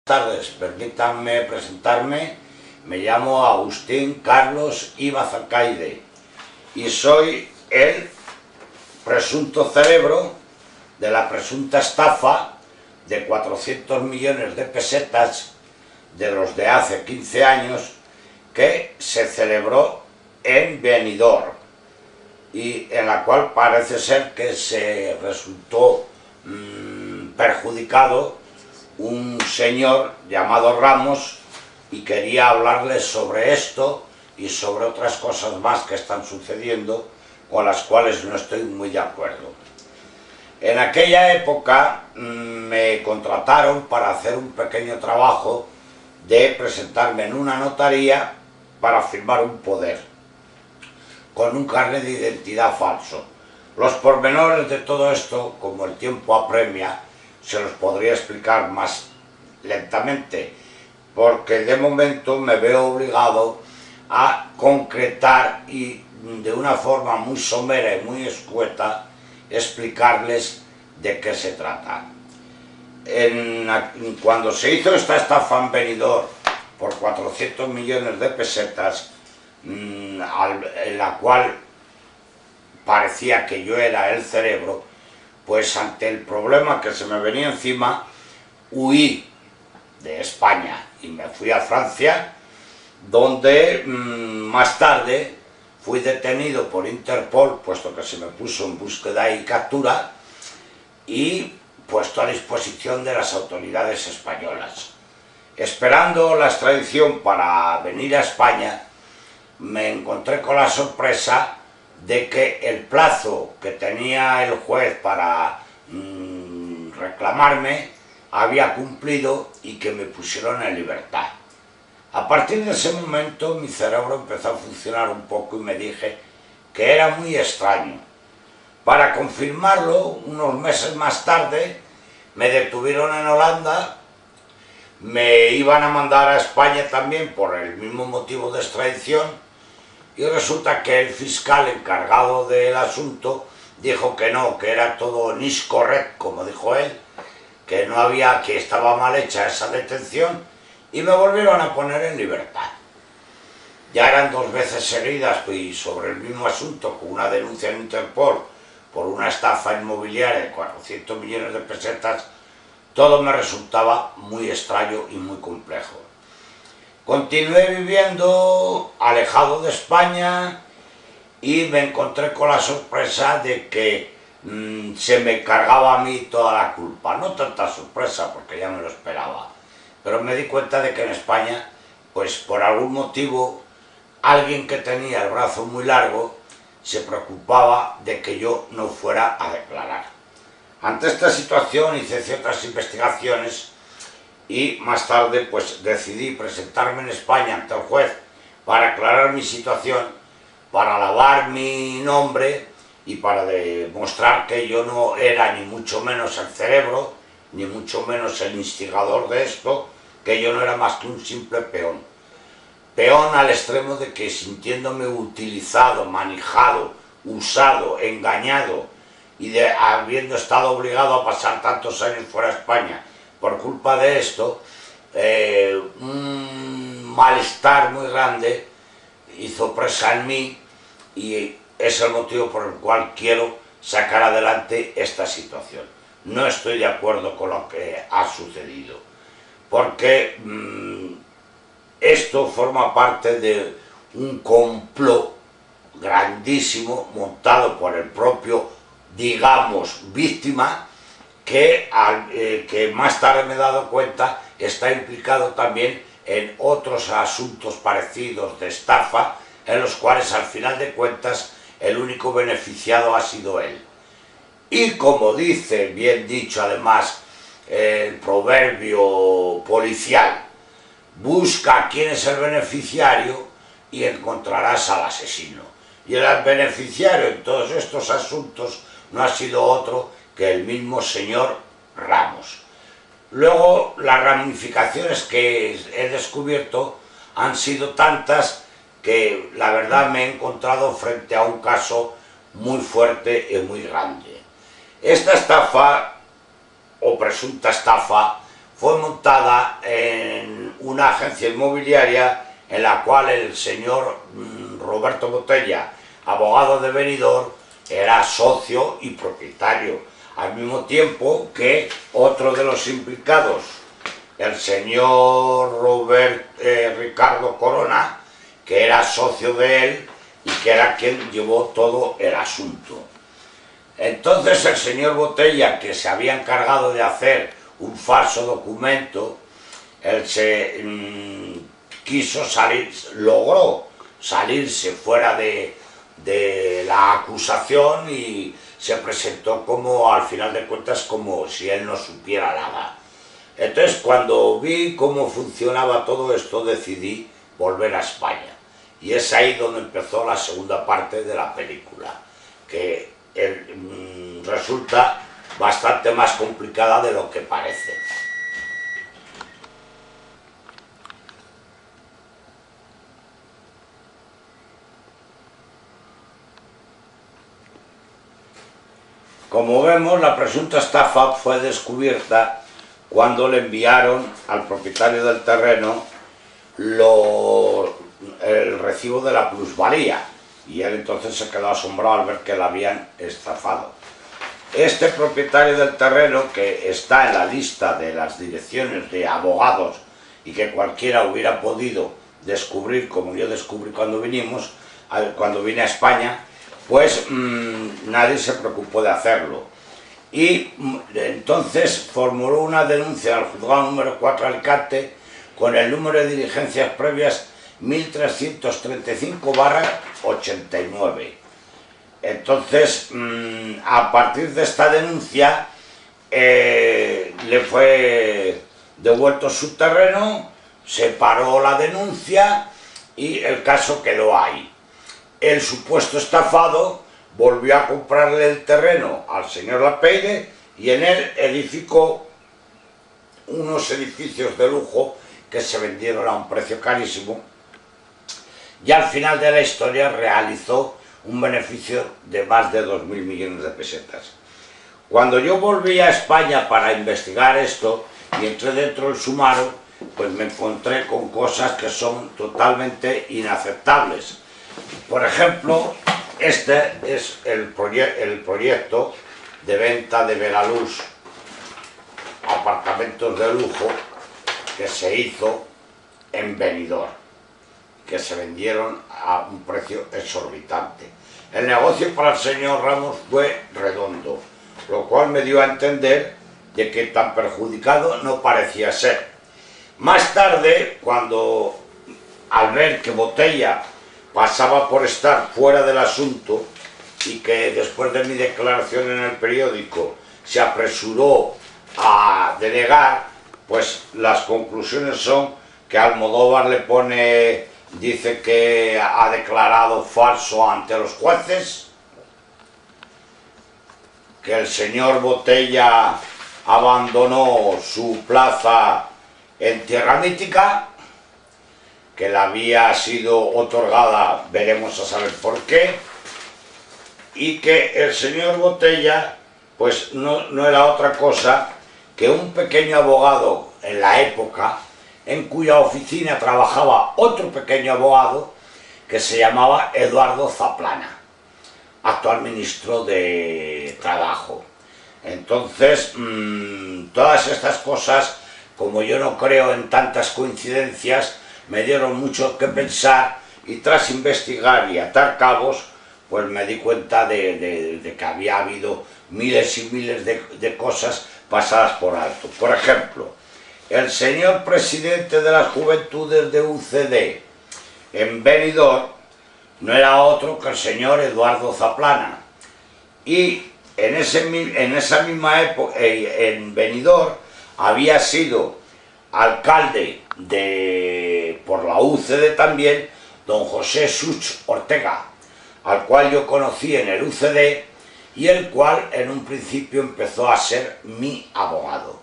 Buenas tardes, permítanme presentarme. Me llamo Agustín Carlos Ibazacaide y soy el presunto cerebro de la presunta estafa de 400 millones de pesetas de los de hace 15 años que se celebró en Benidorm y en la cual parece ser que se resultó perjudicado un señor llamado Ramos, y quería hablarles sobre esto y sobre otras cosas más que están sucediendo con las cuales no estoy muy de acuerdo. En aquella época me contrataron para hacer un pequeño trabajo de presentarme en una notaría para firmar un poder con un carnet de identidad falso. Los pormenores de todo esto, como el tiempo apremia, se los podría explicar más lentamente, porque de momento me veo obligado a concretar y de una forma muy somera y muy escueta explicarles de qué se trata. Cuando se hizo esta estafa en Benidorm por 400 millones de pesetas, en la cual parecía que yo era el cerebro, pues ante el problema que se me venía encima, huí de España y me fui a Francia, donde más tarde fui detenido por Interpol, puesto que se me puso en búsqueda y captura, y puesto a disposición de las autoridades españolas. Esperando la extradición para venir a España, me encontré con la sorpresa de que el plazo que tenía el juez para reclamarme había cumplido y que me pusieron en libertad. A partir de ese momento mi cerebro empezó a funcionar un poco y me dije que era muy extraño. Para confirmarlo, unos meses más tarde me detuvieron en Holanda, me iban a mandar a España también por el mismo motivo de extradición, y resulta que el fiscal encargado del asunto dijo que no, que era todo nicht correct, como dijo él, que no había, que estaba mal hecha esa detención, y me volvieron a poner en libertad. Ya eran 2 veces seguidas y sobre el mismo asunto, con una denuncia en Interpol por una estafa inmobiliaria de 400 millones de pesetas, todo me resultaba muy extraño y muy complejo. Continué viviendo alejado de España y me encontré con la sorpresa de que se me cargaba a mí toda la culpa. No tanta sorpresa, porque ya me lo esperaba, pero me di cuenta de que en España, pues por algún motivo, alguien que tenía el brazo muy largo se preocupaba de que yo no fuera a declarar. Ante esta situación hice ciertas investigaciones y más tarde pues decidí presentarme en España ante el juez para aclarar mi situación, para lavar mi nombre y para demostrar que yo no era ni mucho menos el cerebro, ni mucho menos el instigador de esto, que yo no era más que un simple peón. Peón al extremo de que, sintiéndome utilizado, manejado, usado, engañado y habiendo estado obligado a pasar tantos años fuera de España por culpa de esto, un malestar muy grande hizo presa en mí, y es el motivo por el cual quiero sacar adelante esta situación. No estoy de acuerdo con lo que ha sucedido, porque esto forma parte de un complot grandísimo montado por el propio, digamos, víctima, que más tarde me he dado cuenta está implicado también en otros asuntos parecidos de estafa, en los cuales al final de cuentas el único beneficiado ha sido él. Y como dice, bien dicho además, el proverbio policial, busca quién es el beneficiario y encontrarás al asesino. Y el beneficiario en todos estos asuntos no ha sido otro que el mismo señor Ramos. Luego, las ramificaciones que he descubierto han sido tantas que la verdad me he encontrado frente a un caso muy fuerte y muy grande. Esta estafa, o presunta estafa, fue montada en una agencia inmobiliaria en la cual el señor Roberto Botella, abogado de Benidorm, era socio y propietario, al mismo tiempo que otro de los implicados, el señor Ricardo Corona, que era socio de él y que era quien llevó todo el asunto. Entonces el señor Botella, que se había encargado de hacer un falso documento, él se quiso salir, logró salirse fuera de la acusación y se presentó como, al final de cuentas, como si él no supiera nada. Entonces, cuando vi cómo funcionaba todo esto, decidí volver a España. Y es ahí donde empezó la segunda parte de la película, que resulta bastante más complicada de lo que parece. Como vemos, la presunta estafa fue descubierta cuando le enviaron al propietario del terreno el recibo de la plusvalía, y él entonces se quedó asombrado al ver que la habían estafado. Este propietario del terreno, que está en la lista de las direcciones de abogados y que cualquiera hubiera podido descubrir, como yo descubrí cuando vine a España, pues nadie se preocupó de hacerlo. Y entonces formuló una denuncia al juzgado número 4 de Alicante con el número de diligencias previas 1335/89. Entonces, a partir de esta denuncia, le fue devuelto su terreno, se paró la denuncia y el caso quedó ahí. El supuesto estafado volvió a comprarle el terreno al señor Lapeire y en él edificó unos edificios de lujo que se vendieron a un precio carísimo, y al final de la historia realizó un beneficio de más de 2.000 millones de pesetas. Cuando yo volví a España para investigar esto y entré dentro del sumario, pues me encontré con cosas que son totalmente inaceptables. Por ejemplo, este es el proyecto de venta de Belaluz, apartamentos de lujo, que se hizo en Benidorm, que se vendieron a un precio exorbitante. El negocio para el señor Ramos fue redondo, lo cual me dio a entender de que tan perjudicado no parecía ser. Más tarde, cuando al ver que Botella pasaba por estar fuera del asunto y que después de mi declaración en el periódico se apresuró a denegar, pues las conclusiones son que Almodóvar dice que ha declarado falso ante los jueces, que el señor Botella abandonó su plaza en Tierra Mítica, que le había sido otorgada, veremos a saber por qué, y que el señor Botella pues no era otra cosa que un pequeño abogado en la época, en cuya oficina trabajaba otro pequeño abogado que se llamaba Eduardo Zaplana, actual ministro de Trabajo. Entonces, todas estas cosas, como yo no creo en tantas coincidencias, me dieron mucho que pensar, y tras investigar y atar cabos, pues me di cuenta de que había habido miles y miles de cosas pasadas por alto. Por ejemplo, el señor presidente de las Juventudes de UCD en Benidorm no era otro que el señor Eduardo Zaplana, y en esa misma época, en Benidorm, había sido alcalde por la UCD también don José Such Ortega, al cual yo conocí en el UCD y el cual en un principio empezó a ser mi abogado.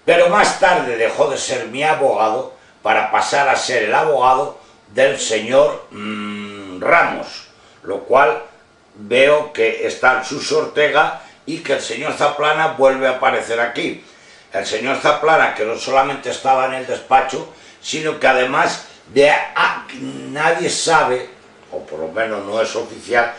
Pero más tarde dejó de ser mi abogado para pasar a ser el abogado del señor Ramos, lo cual veo que está Such Ortega y que el señor Zaplana vuelve a aparecer aquí. el señor Zaplana, que no solamente estaba en el despacho, sino que además nadie sabe, o por lo menos no es oficial,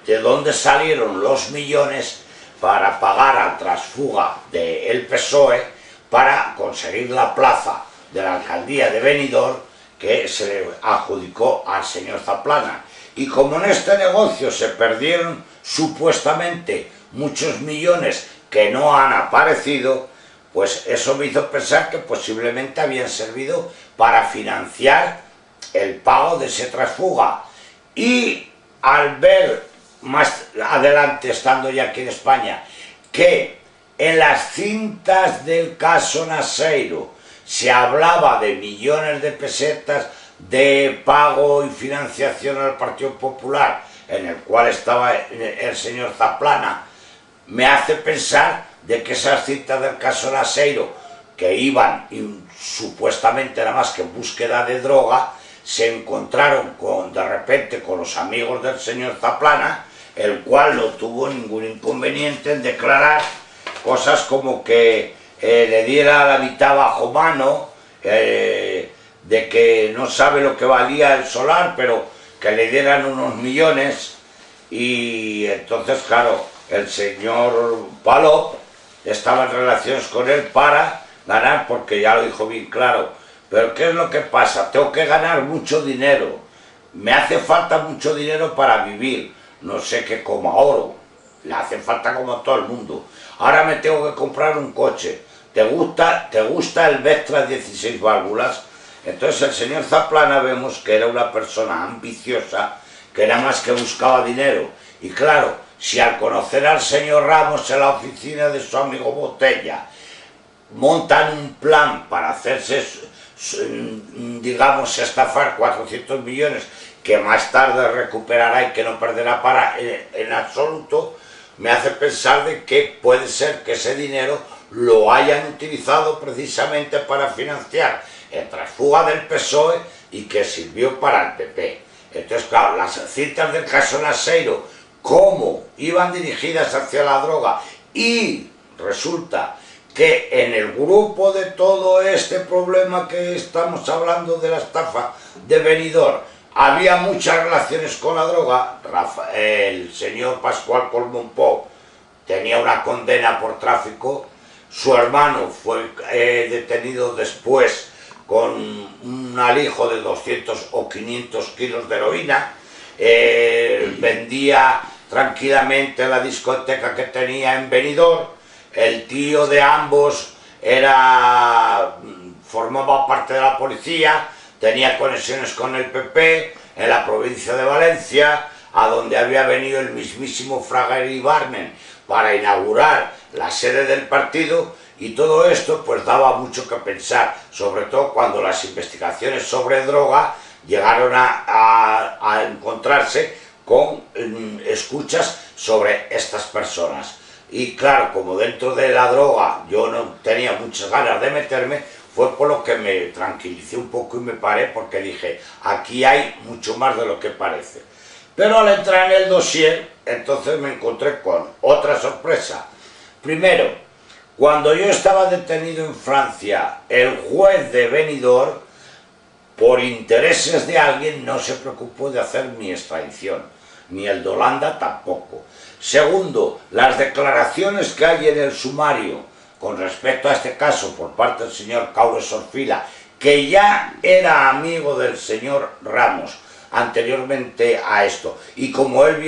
de dónde salieron los millones para pagar al transfuga del PSOE para conseguir la plaza de la alcaldía de Benidorm que se le adjudicó al señor Zaplana. Y como en este negocio se perdieron supuestamente muchos millones que no han aparecido, pues eso me hizo pensar que posiblemente habían servido para financiar el pago de ese transfuga. Y al ver más adelante, estando ya aquí en España, que en las cintas del caso Naseiro se hablaba de millones de pesetas de pago y financiación al Partido Popular, en el cual estaba el señor Zaplana, me hace pensar de que esas cintas del caso Naseiro, que iban supuestamente nada más que en búsqueda de droga, se encontraron de repente con los amigos del señor Zaplana, el cual no tuvo ningún inconveniente en declarar cosas como que le diera la mitad bajo mano, de que no sabe lo que valía el solar, pero que le dieran unos millones. Y entonces, claro, el señor Palop estaba en relaciones con él para ganar, porque ya lo dijo bien claro. Pero ¿qué es lo que pasa? Tengo que ganar mucho dinero, me hace falta mucho dinero para vivir, no sé qué coma oro, le hace falta como a todo el mundo. Ahora me tengo que comprar un coche, ¿te gusta el Vectra 16 válvulas? Entonces el señor Zaplana vemos que era una persona ambiciosa, que nada más que buscaba dinero. Y claro, si al conocer al señor Ramos en la oficina de su amigo Botella, montan un plan para hacerse, digamos, estafar 400 millones, que más tarde recuperará y que no perderá en absoluto, me hace pensar de que puede ser que ese dinero lo hayan utilizado precisamente para financiar el transfuga del PSOE y que sirvió para el PP. Entonces, claro, las cintas del caso Naseiro, cómo iban dirigidas hacia la droga, y resulta que en el grupo de todo este problema que estamos hablando de la estafa de Benidorm había muchas relaciones con la droga. El señor Pascual Colmonpó tenía una condena por tráfico, su hermano fue detenido después con un alijo de 200 o 500 kilos de heroína, vendía tranquilamente en la discoteca que tenía en Benidorm. El tío de ambos formaba parte de la policía, tenía conexiones con el PP en la provincia de Valencia, a donde había venido el mismísimo Fraga Iribarnen para inaugurar la sede del partido. Y todo esto pues daba mucho que pensar, sobre todo cuando las investigaciones sobre droga llegaron a encontrarse con escuchas sobre estas personas. Y claro, como dentro de la droga yo no tenía muchas ganas de meterme, fue por lo que me tranquilicé un poco y me paré, porque dije, aquí hay mucho más de lo que parece. Pero al entrar en el dossier, entonces me encontré con otra sorpresa. Primero, cuando yo estaba detenido en Francia, el juez de Benidorm, por intereses de alguien, no se preocupó de hacer mi extradición, ni el de Holanda tampoco. Segundo, las declaraciones que hay en el sumario con respecto a este caso por parte del señor Caules Orfila, que ya era amigo del señor Ramos anteriormente a esto, y como él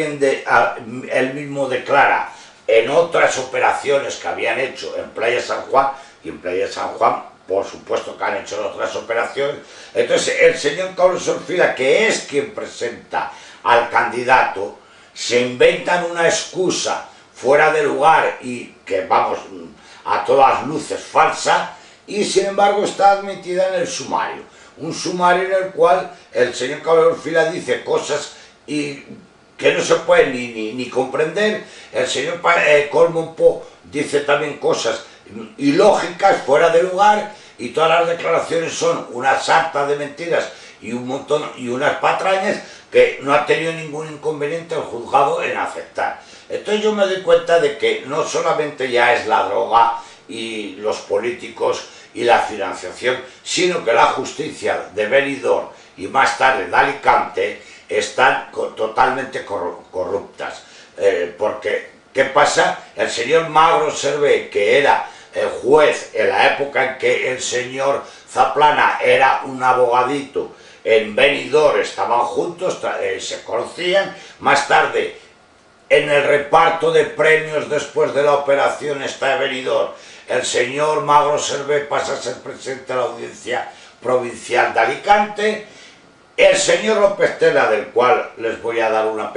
mismo declara, en otras operaciones que habían hecho en Playa San Juan, y en Playa San Juan por supuesto que han hecho otras operaciones. Entonces el señor Caules Orfila, que es quien presenta al candidato, se inventan una excusa fuera de lugar y que, vamos, a todas luces falsa, y sin embargo está admitida en el sumario. Un sumario en el cual el señor Caules Orfila dice cosas que no se pueden ni comprender. El señor Colmonpó dice también cosas ilógicas, fuera de lugar, y todas las declaraciones son una sarta de mentiras y un montón y unas patrañas que no ha tenido ningún inconveniente el juzgado en aceptar. Entonces yo me doy cuenta de que no solamente ya es la droga y los políticos y la financiación, sino que la justicia de Benidorm y más tarde de Alicante están totalmente corruptas. Porque, ¿qué pasa? El señor Magro Servet, que era juez en la época en que el señor Zaplana era un abogadito en Benidorm, estaban juntos, se conocían, más tarde en el reparto de premios después de la operación esta de Benidorm, el señor Magro Servet pasa a ser presidente de la Audiencia Provincial de Alicante. El señor López Tena, del cual les voy a dar una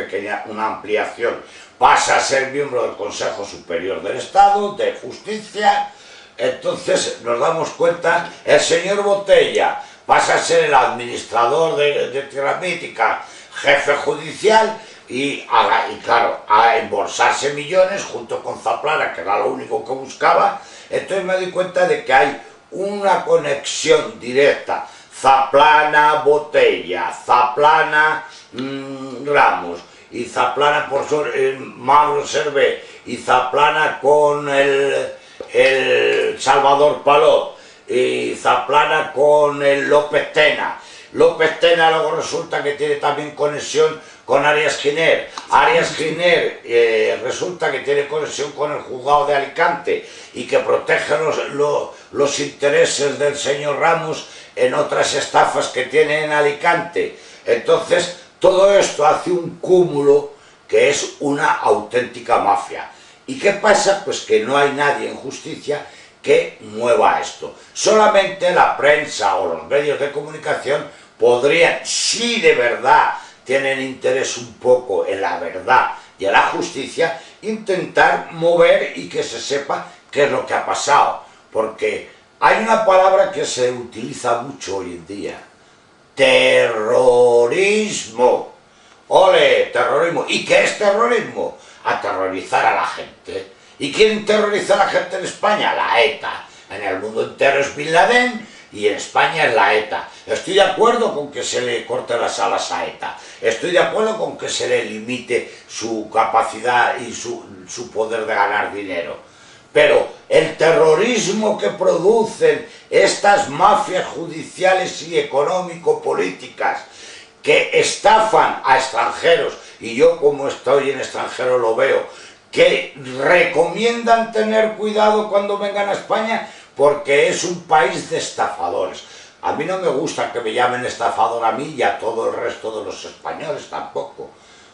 ampliación, pasa a ser miembro del Consejo Superior del Estado, de Justicia. Entonces nos damos cuenta, el señor Botella pasa a ser el administrador de Tierra Mítica, jefe judicial, y claro, a embolsarse millones junto con Zaplana, que era lo único que buscaba. Entonces me doy cuenta de que hay una conexión directa. Zaplana, Botella, Zaplana, Ramos, y Zaplana por Magro Servet, y Zaplana con el Salvador Palop, y Zaplana con el López Tena. López Tena luego resulta que tiene también conexión con Arias Giner. Arias Giner resulta que tiene conexión con el juzgado de Alicante y que protege los intereses del señor Ramos en otras estafas que tiene en Alicante. Entonces, todo esto hace un cúmulo que es una auténtica mafia. ¿Y qué pasa? Pues que no hay nadie en justicia que mueva esto. Solamente la prensa o los medios de comunicación podrían, si de verdad tienen interés un poco en la verdad y en la justicia, intentar mover y que se sepa qué es lo que ha pasado. Porque hay una palabra que se utiliza mucho hoy en día: terrorismo. ¡Ole! Terrorismo. ¿Y qué es terrorismo? Aterrorizar a la gente. ¿Y quién terroriza a la gente en España? La ETA. En el mundo entero es Bin Laden y en España es la ETA. Estoy de acuerdo con que se le corte las alas a ETA. Estoy de acuerdo con que se le limite su capacidad y su poder de ganar dinero. Pero el terrorismo que producen estas mafias judiciales y económico-políticas que estafan a extranjeros, y yo como estoy en extranjero lo veo, que recomiendan tener cuidado cuando vengan a España porque es un país de estafadores. A mí no me gusta que me llamen estafador a mí y a todo el resto de los españoles tampoco.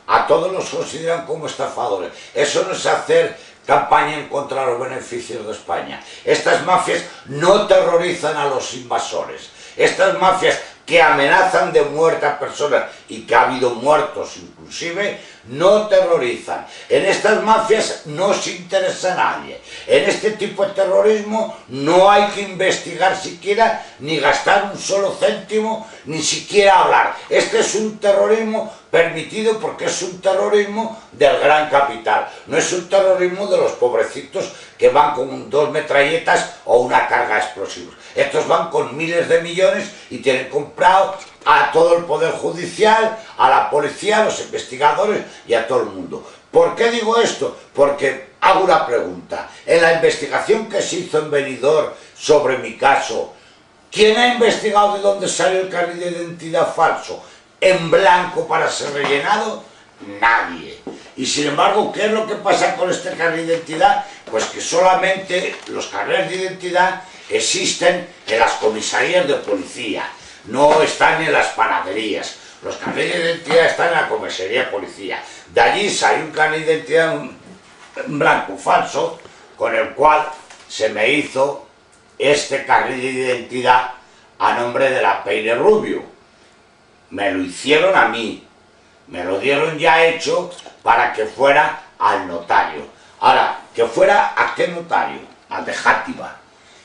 A todos los consideran como estafadores. Eso no es hacer campaña en contra de los beneficios de España. Estas mafias no terrorizan a los invasores. Estas mafias que amenazan de muerte a personas y que ha habido muertos inclusive, no terrorizan. En estas mafias no se interesa a nadie. En este tipo de terrorismo no hay que investigar siquiera, ni gastar un solo céntimo, ni siquiera hablar. Este es un terrorismo permitido porque es un terrorismo del gran capital. No es un terrorismo de los pobrecitos que van con 2 metralletas o una carga de explosivos. Estos van con miles de millones y tienen comprado a todo el poder judicial, a la policía, a los investigadores y a todo el mundo. ¿Por qué digo esto? Porque hago una pregunta. En la investigación que se hizo en Benidorm sobre mi caso, ¿quién ha investigado de dónde salió el carnet de identidad falso en blanco para ser rellenado? Nadie. Y sin embargo, ¿qué es lo que pasa con este carnet de identidad? Pues que solamente los carnets de identidad existen en las comisarías de policía, no están en las panaderías. Los carnets de identidad están en la comisaría de policía. De allí salió un carnet de identidad en blanco falso, con el cual se me hizo este carnet de identidad a nombre de la Peire Rubio. Me lo hicieron a mí, me lo dieron ya hecho para que fuera al notario. Ahora, que fuera ¿a qué notario? Al de Játiva.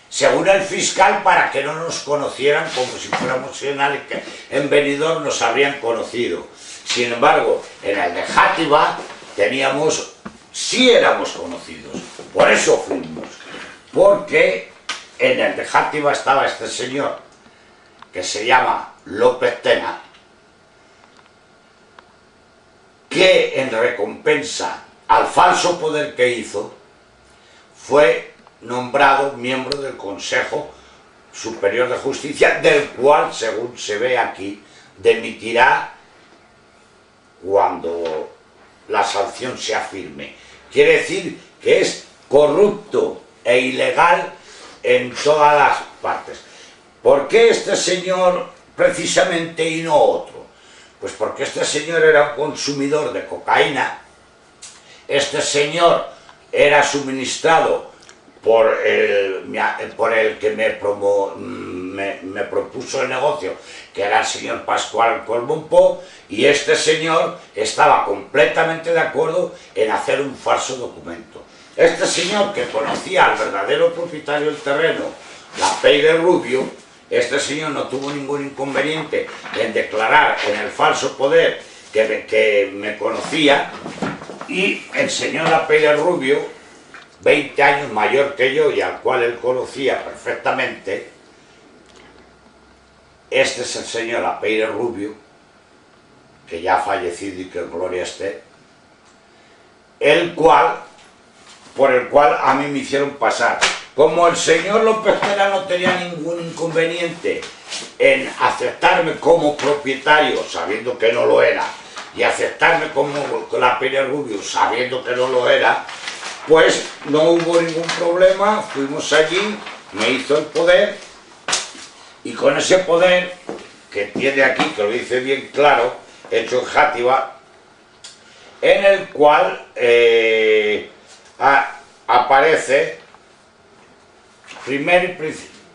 Según el fiscal, para que no nos conocieran como si fuéramos en Benidorm nos habrían conocido. Sin embargo, en el de Játiva teníamos, sí éramos conocidos. Por eso fuimos. Porque en el de Játiva estaba este señor, que se llama López Tena, que en recompensa al falso poder que hizo, fue nombrado miembro del Consejo Superior de Justicia, del cual, según se ve aquí, dimitirá cuando la sanción sea firme. Quiere decir que es corrupto e ilegal en todas las partes. ¿Por qué este señor precisamente y no otro? Pues porque este señor era un consumidor de cocaína, este señor era suministrado por el que me propuso el negocio, que era el señor Pascual Colbonpó, y este señor estaba completamente de acuerdo en hacer un falso documento. Este señor, que conocía al verdadero propietario del terreno, la Peire Rubio, este señor no tuvo ningún inconveniente en declarar en el falso poder que me conocía, y el señor La Peire Rubio, 20 años mayor que yo y al cual él conocía perfectamente, este es el señor La Peire Rubio, que ya ha fallecido y que en gloria esté, por el cual a mí me hicieron pasar. Como el señor López Tena no tenía ningún inconveniente en aceptarme como propietario, sabiendo que no lo era, y aceptarme como La Peire Rubio, sabiendo que no lo era, pues no hubo ningún problema, fuimos allí, me hizo el poder, y con ese poder, que tiene aquí, que lo dice bien claro, hecho en Játiva, en el cual aparece primero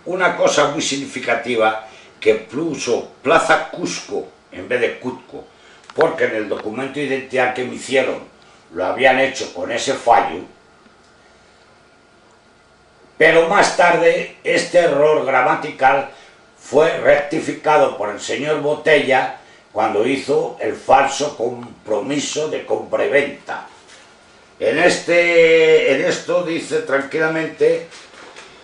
una cosa muy significativa, que puso Plaza Cusco en vez de Cuzco, porque en el documento de identidad que me hicieron lo habían hecho con ese fallo, pero más tarde este error gramatical fue rectificado por el señor Botella cuando hizo el falso compromiso de compra y venta. En esto dice tranquilamente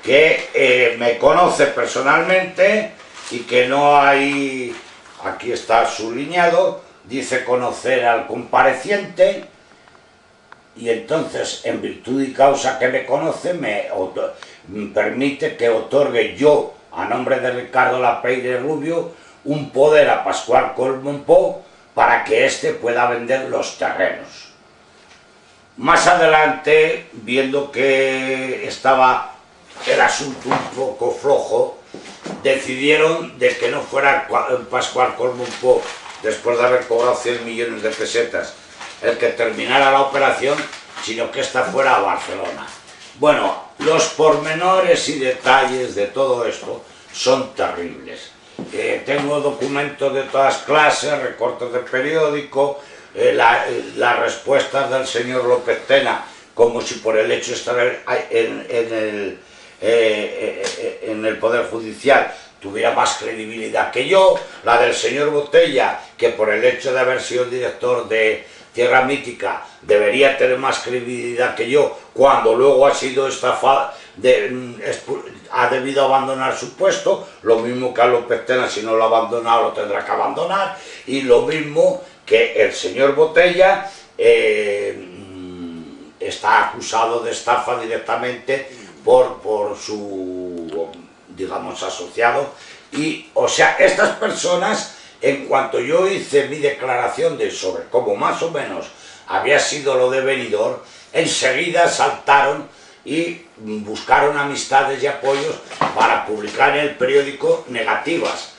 que me conoce personalmente y que no hay, aquí está subrayado, dice conocer al compareciente, y entonces, en virtud y causa que me conoce, me permite que otorgue yo, a nombre de Ricardo La Peire Rubio, un poder a Pascual Colbonpó para que éste pueda vender los terrenos. Más adelante, viendo que estaba el asunto un poco flojo, decidieron de que no fuera Pascual Colbonpó, después de haber cobrado 100 millones de pesetas, el que terminara la operación, sino que esta fuera a Barcelona. Bueno, los pormenores y detalles de todo esto son terribles. Tengo documentos de todas clases, recortes de periódico, las respuestas del señor López Tena, como si por el hecho de estar en el Poder Judicial tuviera más credibilidad que yo, la del señor Botella, que por el hecho de haber sido el director de Tierra Mítica debería tener más credibilidad que yo, cuando luego ha sido estafado, ha debido abandonar su puesto, lo mismo que a López Tena, si no lo ha abandonado lo tendrá que abandonar, y lo mismo que el señor Botella está acusado de estafa directamente por su, digamos, asociado. Y, o sea, estas personas, en cuanto yo hice mi declaración sobre cómo más o menos había sido lo de Benidorm, enseguida saltaron y buscaron amistades y apoyos para publicar en el periódico negativas.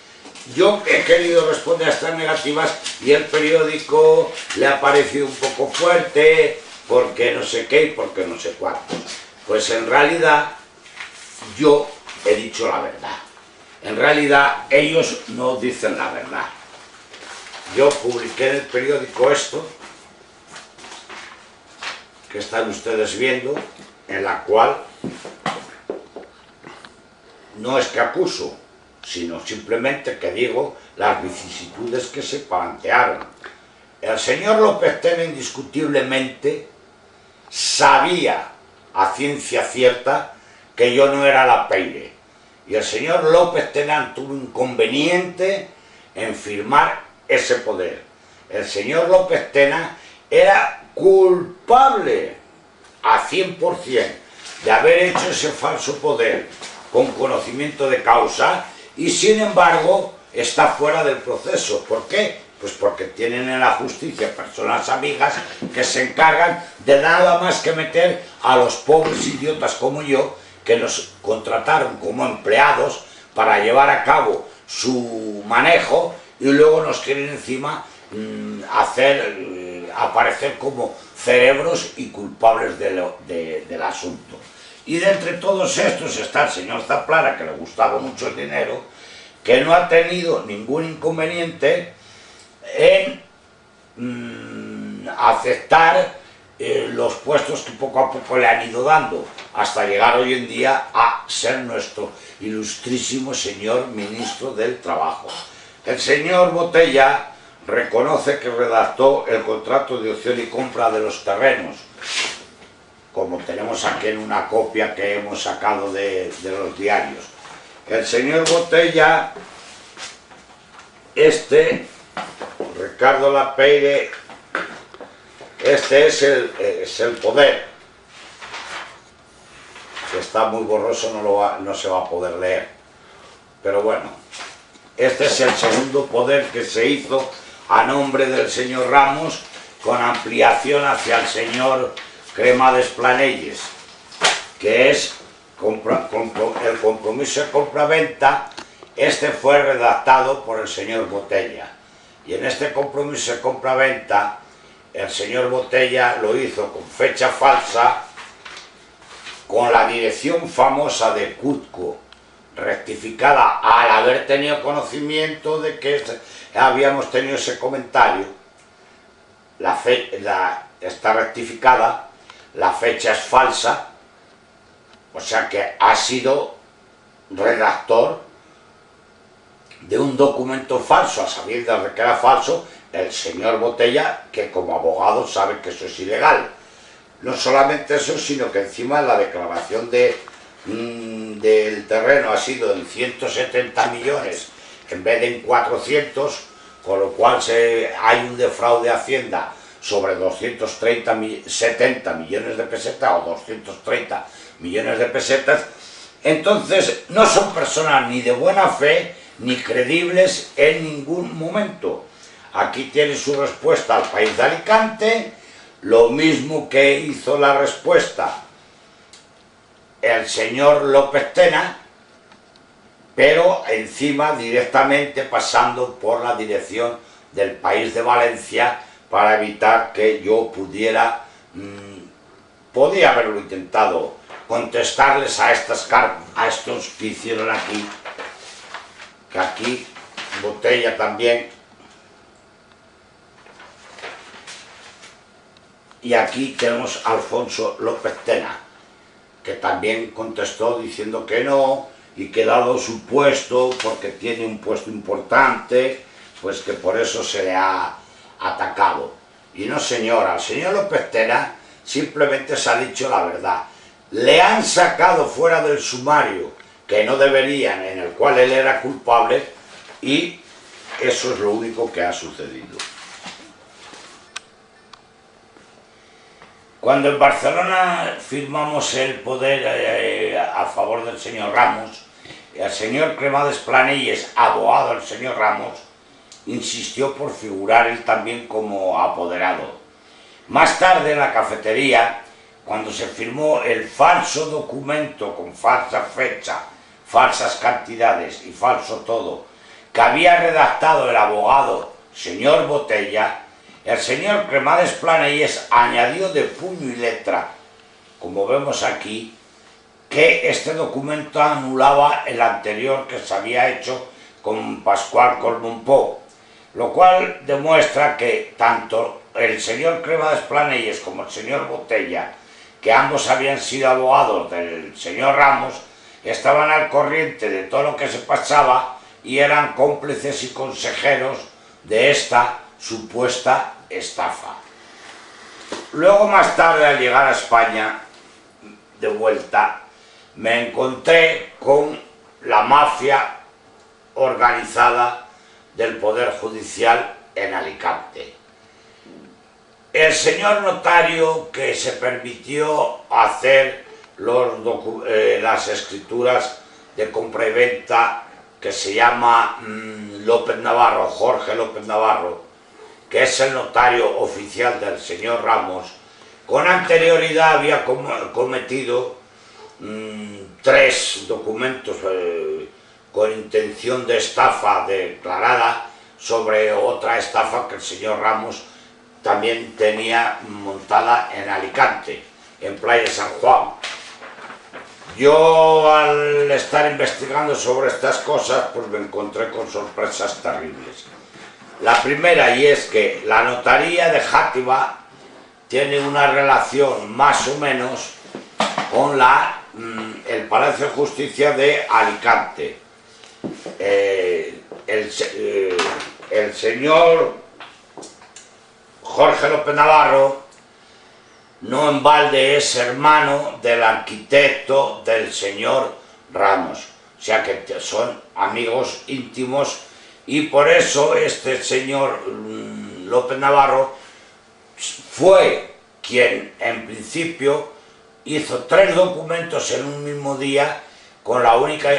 Yo he querido responder a estas negativas y el periódico le ha parecido un poco fuerte, porque no sé qué y porque no sé cuánto. Pues en realidad yo he dicho la verdad. En realidad ellos no dicen la verdad. Yo publiqué en el periódico esto, que están ustedes viendo, en la cual no es que acuso, sino simplemente que digo las vicisitudes que se plantearon. El señor López Tena indiscutiblemente sabía a ciencia cierta que yo no era La Peire, y el señor López Tena tuvo inconveniente en firmar ese poder. El señor López Tena era culpable a 100% de haber hecho ese falso poder con conocimiento de causa y sin embargo está fuera del proceso. ¿Por qué? Pues porque tienen en la justicia personas amigas que se encargan de nada más que meter a los pobres idiotas como yo, que nos contrataron como empleados para llevar a cabo su manejo y luego nos quieren encima hacer aparecer como cerebros y culpables del asunto. Y de entre todos estos está el señor Zaplana, que le gustaba mucho el dinero, que no ha tenido ningún inconveniente en aceptar los puestos que poco a poco le han ido dando, hasta llegar hoy en día a ser nuestro ilustrísimo señor ministro del Trabajo. El señor Botella reconoce que redactó el contrato de opción y compra de los terrenos, como tenemos aquí en una copia que hemos sacado de los diarios. El señor Botella, Ricardo Lapeire, es el poder, que está muy borroso, no se va a poder leer, pero bueno, este es el segundo poder que se hizo a nombre del señor Ramos, con ampliación hacia el señor Cremades Planelles, que es el compromiso de compra-venta. Este fue redactado por el señor Botella, y en este compromiso de compra-venta el señor Botella lo hizo con fecha falsa, con la dirección famosa de Cutco rectificada al haber tenido conocimiento de que habíamos tenido ese comentario. Está rectificada, la fecha es falsa, o sea que ha sido redactor de un documento falso, a sabiendas de que era falso, el señor Botella, que como abogado sabe que eso es ilegal. No solamente eso, sino que encima la declaración del terreno ha sido en 170 millones en vez de en 400, con lo cual hay un defraude a Hacienda sobre 70 millones de pesetas o 230 millones de pesetas. Entonces no son personas ni de buena fe ni creíbles en ningún momento. Aquí tiene su respuesta al País de Alicante, lo mismo que hizo la respuesta el señor López Tena, pero encima directamente pasando por la dirección del País de Valencia para evitar que yo pudiera, podía haberlo intentado, contestarles a estos que hicieron aquí, que aquí Botella también, y aquí tenemos a Alfonso López Tena, que también contestó diciendo que no, y que dado su puesto, porque tiene un puesto importante, pues que por eso se le ha atacado. Y no, señora, al señor López Tena simplemente se ha dicho la verdad. Le han sacado fuera del sumario que no deberían, en el cual él era culpable, y eso es lo único que ha sucedido. Cuando en Barcelona firmamos el poder a favor del señor Ramos, el señor Cremades Planelles, abogado del señor Ramos, insistió por figurar él también como apoderado. Más tarde en la cafetería, cuando se firmó el falso documento con falsa fecha, falsas cantidades y falso todo, que había redactado el abogado señor Botella, el señor Cremades Planelles añadió de puño y letra, como vemos aquí, que este documento anulaba el anterior que se había hecho con Pascual Colmonpó, lo cual demuestra que tanto el señor Cremades Planelles como el señor Botella, que ambos habían sido abogados del señor Ramos, estaban al corriente de todo lo que se pasaba y eran cómplices y consejeros de esta supuesta estafa. Luego, más tarde, al llegar a España de vuelta, me encontré con la mafia organizada del Poder Judicial en Alicante. El señor notario que se permitió hacer las escrituras de compra y venta que se llama López Navarro, Jorge López Navarro, que es el notario oficial del señor Ramos, con anterioridad había cometido 3 documentos con intención de estafa declarada sobre otra estafa que el señor Ramos también tenía montada en Alicante, en Playa San Juan. Yo, al estar investigando sobre estas cosas, pues me encontré con sorpresas terribles. La primera, y es que la notaría de Játiva tiene una relación más o menos con el Palacio de Justicia de Alicante. El señor Jorge López Navarro, no en balde, es hermano del arquitecto del señor Ramos, o sea que son amigos íntimos, y por eso este señor López Navarro fue quien en principio hizo 3 documentos en un mismo día con la única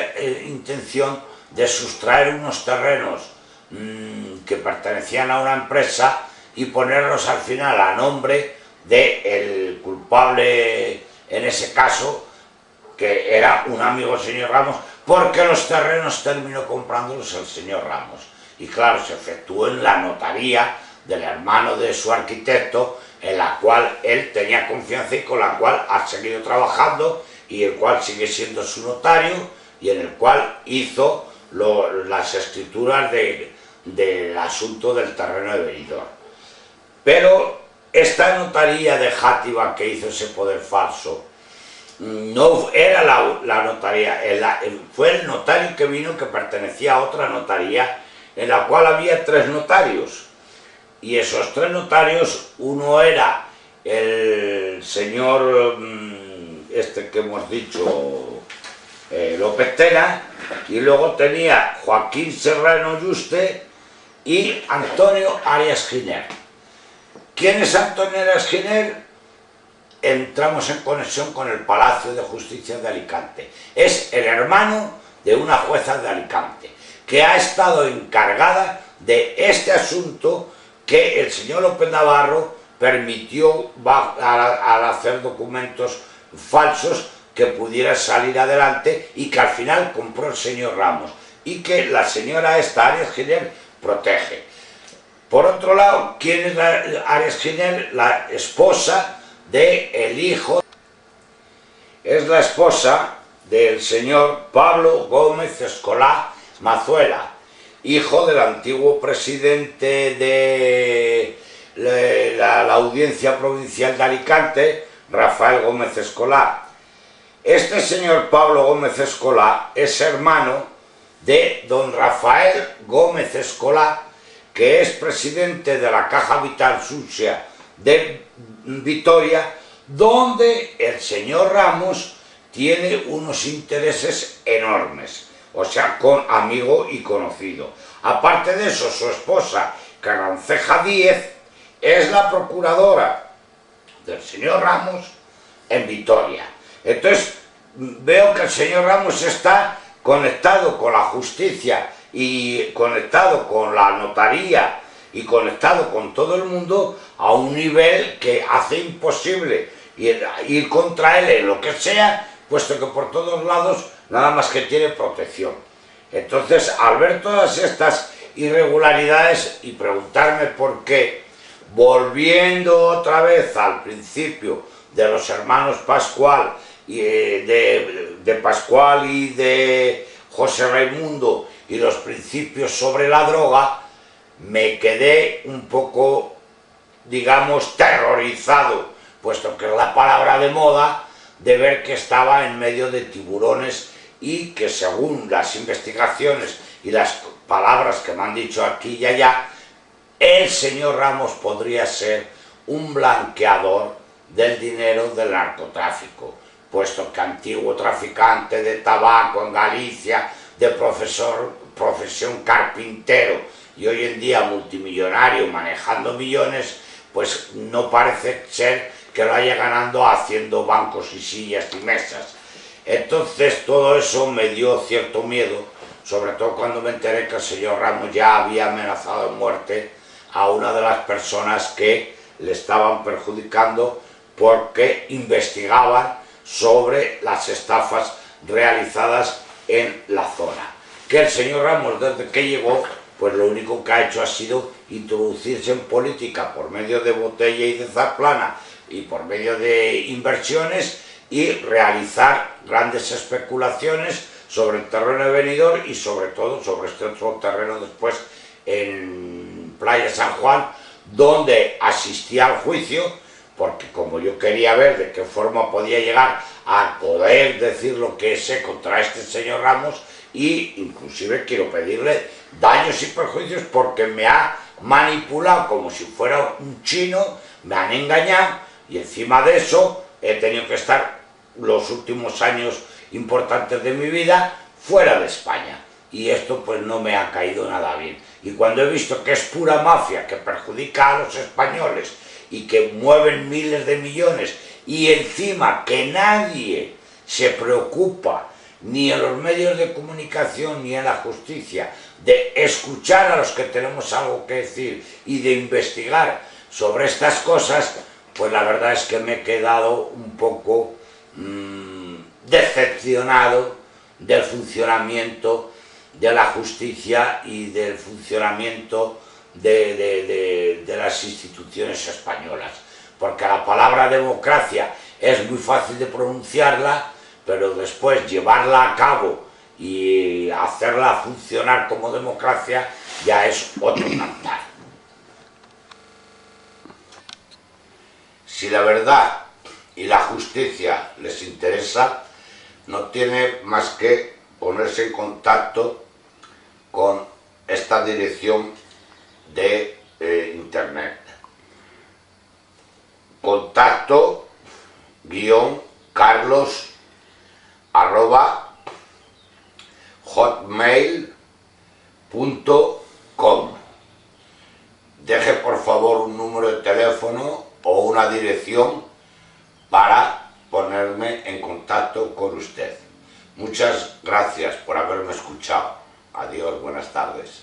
intención de sustraer unos terrenos que pertenecían a una empresa y ponerlos al final a nombre del culpable, en ese caso, que era un amigo del señor Ramos, porque los terrenos terminó comprándolos el señor Ramos. Y claro, se efectuó en la notaría del hermano de su arquitecto, en la cual él tenía confianza y con la cual ha seguido trabajando, y el cual sigue siendo su notario, y en el cual hizo las escrituras del asunto del terreno de Benidorm. Pero esta notaría de Játiva que hizo ese poder falso no era la notaría, fue el notario que vino, que pertenecía a otra notaría en la cual había 3 notarios, y esos 3 notarios, uno era el señor este que hemos dicho, López Tena, y luego tenía Joaquín Serrano Yuste y Antonio Arias Giner. ¿Quién es Antonio Arias Giner? Entramos en conexión con el Palacio de Justicia de Alicante. Es el hermano de una jueza de Alicante, que ha estado encargada de este asunto que el señor López Navarro permitió al hacer documentos falsos que pudiera salir adelante, y que al final compró el señor Ramos, y que la señora Arias Giner protege. Por otro lado, ¿quién es Arias Giner? La esposa del hijo, es la esposa del señor Pablo Gómez Escolá Mazuela, hijo del antiguo presidente de la Audiencia Provincial de Alicante, Rafael Gómez Escolá. Este señor Pablo Gómez Escolá es hermano de don Rafael Gómez Escolá, que es presidente de la Caja Vital Sucia de Vitoria, donde el señor Ramos tiene unos intereses enormes, o sea, con amigo y conocido. Aparte de eso, su esposa, Carranceja Díez, es la procuradora del señor Ramos en Vitoria. Entonces, veo que el señor Ramos está conectado con la justicia y conectado con la notaría y conectado con todo el mundo a un nivel que hace imposible ir contra él en lo que sea, puesto que por todos lados nada más que tiene protección. Entonces, al ver todas estas irregularidades y preguntarme por qué, volviendo otra vez al principio de los hermanos Pascual, de Pascual y de José Raimundo, y los principios sobre la droga, me quedé un poco, digamos, terrorizado, puesto que es la palabra de moda, de ver que estaba en medio de tiburones, y que según las investigaciones y las palabras que me han dicho aquí y allá, el señor Ramos podría ser un blanqueador del dinero del narcotráfico, puesto que antiguo traficante de tabaco en Galicia, de profesión carpintero, y hoy en día multimillonario manejando millones, pues no parece ser que lo vaya ganando haciendo bancos y sillas y mesas. Entonces todo eso me dio cierto miedo, sobre todo cuando me enteré que el señor Ramos ya había amenazado de muerte a una de las personas que le estaban perjudicando porque investigaban sobre las estafas realizadas en la zona. Que el señor Ramos, desde que llegó, pues lo único que ha hecho ha sido introducirse en política por medio de botella y de zaplana y por medio de inversiones y realizar grandes especulaciones sobre el terreno de Benidorm y sobre todo sobre este otro terreno después en Playa San Juan, donde asistí al juicio, porque como yo quería ver de qué forma podía llegar a poder decir lo que sé contra este señor Ramos, y inclusive quiero pedirle daños y perjuicios porque me ha manipulado como si fuera un chino, me han engañado y encima de eso he tenido que estar los últimos años importantes de mi vida fuera de España y esto pues no me ha caído nada bien. Y cuando he visto que es pura mafia que perjudica a los españoles y que mueven miles de millones y encima que nadie se preocupa ni en los medios de comunicación ni en la justicia de escuchar a los que tenemos algo que decir y de investigar sobre estas cosas, pues la verdad es que me he quedado un poco decepcionado del funcionamiento de la justicia y del funcionamiento de las instituciones españolas, porque la palabra democracia es muy fácil de pronunciarla, pero después llevarla a cabo y hacerla funcionar como democracia ya es otro cantar. Si la verdad y la justicia les interesa, no tiene más que ponerse en contacto con esta dirección de internet. Contacto _Carlos@hotmail.com. Deje por favor un número de teléfono o una dirección para ponerme en contacto con usted. Muchas gracias por haberme escuchado. Adiós, buenas tardes.